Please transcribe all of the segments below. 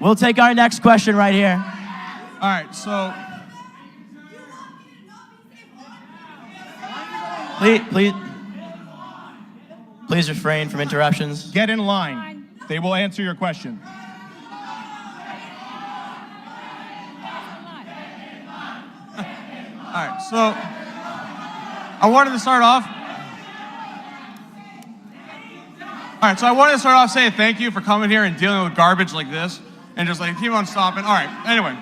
We'll take our next question right here. All right, so Please refrain from interruptions. get in line. They will answer your question. All right, so I wanted to start off. All right, so I wanted to start off saying thank you for coming here and dealing with garbage like this and just like keep on stopping. All right, anyway.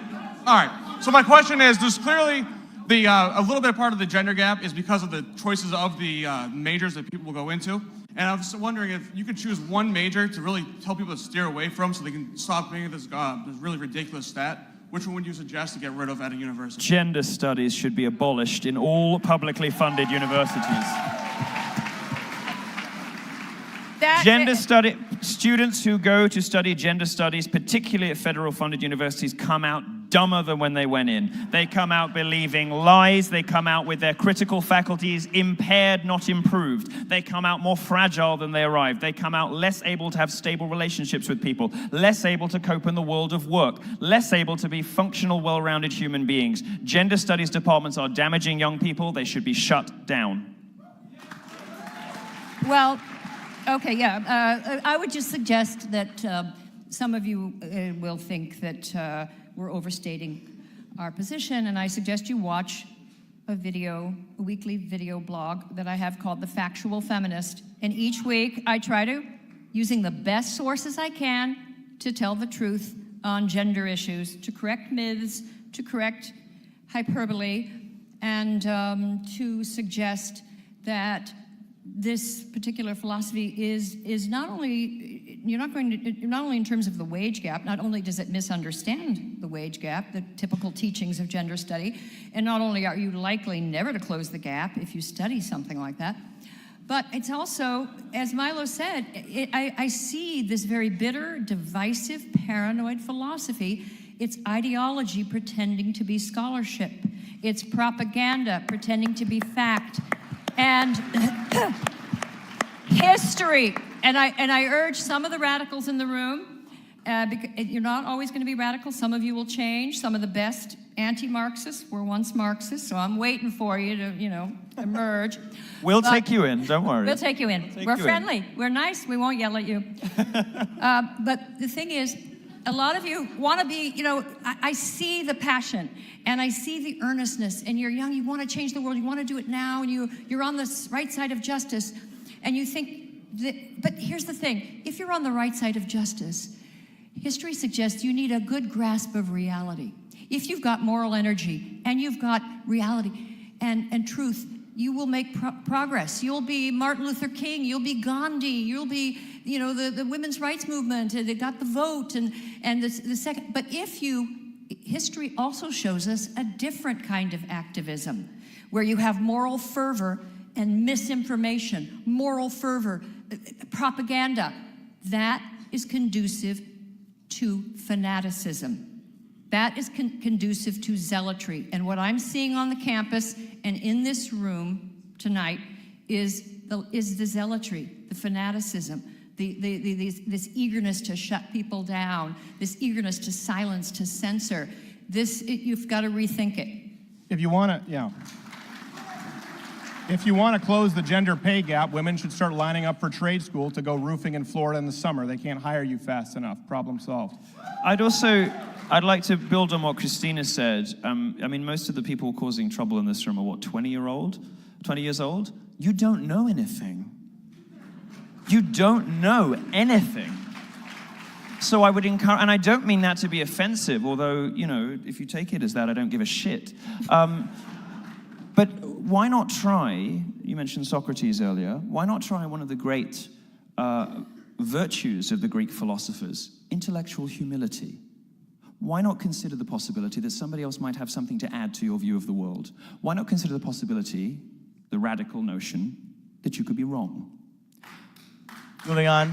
All right, so my question is, there's clearly a little bit of part of the gender gap is because of the choices of the majors that people will go into. And I was wondering if you could choose one major to really tell people to steer away from so they can stop being this really ridiculous stat. Which one would you suggest to get rid of at a university? Gender studies should be abolished in all publicly funded universities. Students who go to study gender studies, particularly at federal funded universities, come out dumber than when they went in. They come out believing lies. They come out with their critical faculties impaired, not improved. They come out more fragile than they arrived. They come out less able to have stable relationships with people, less able to cope in the world of work, less able to be functional, well-rounded human beings. Gender studies departments are damaging young people. They should be shut down. Well, okay, yeah. I would just suggest that some of you will think that we're overstating our position, and I suggest you watch a weekly video blog that I have called The Factual Feminist. And each week I try to, using the best sources I can, to tell the truth on gender issues, to correct myths, to correct hyperbole, and to suggest that this particular philosophy is not only, not only in terms of the wage gap, not only does it misunderstand the wage gap, the typical teachings of gender study, and not only are you likely never to close the gap if you study something like that, but it's also, as Milo said, I see this very bitter, divisive, paranoid philosophy. It's ideology pretending to be scholarship. It's propaganda pretending to be fact. And history, and I urge some of the radicals in the room, because you're not always going to be radical. Some of you will change. Some of the best anti-Marxists were once Marxists, so I'm waiting for you to, emerge. We'll take you in, don't worry. We'll take you in. We're friendly. We're nice. We won't yell at you. But the thing is, a lot of you want to be, I see the passion and I see the earnestness, and you're young, you want to change the world, you want to do it now, and you're on the right side of justice, and you think that, but here's the thing, if you're on the right side of justice, history suggests you need a good grasp of reality. If you've got moral energy and you've got reality and truth, you will make progress. You'll be Martin Luther King, you'll be Gandhi, you'll be, the women's rights movement, they got the vote, and the second, but history also shows us a different kind of activism, where you have moral fervor and misinformation, moral fervor, propaganda. That is conducive to fanaticism. That is conducive to zealotry. And what I'm seeing on the campus and in this room tonight is the zealotry, the fanaticism, this eagerness to shut people down, this eagerness to silence, to censor. You've got to rethink it. If you want to close the gender pay gap, women should start lining up for trade school to go roofing in Florida in the summer. They can't hire you fast enough. Problem solved. I'd like to build on what Christina said. Most of the people causing trouble in this room are 20 years old? You don't know anything. You don't know anything. So I would encourage, and I don't mean that to be offensive, although, if you take it as that, I don't give a shit. But why not try, you mentioned Socrates earlier, why not try one of the great virtues of the Greek philosophers, intellectual humility? Why not consider the possibility that somebody else might have something to add to your view of the world? Why not consider the possibility, the radical notion, that you could be wrong? Moving on.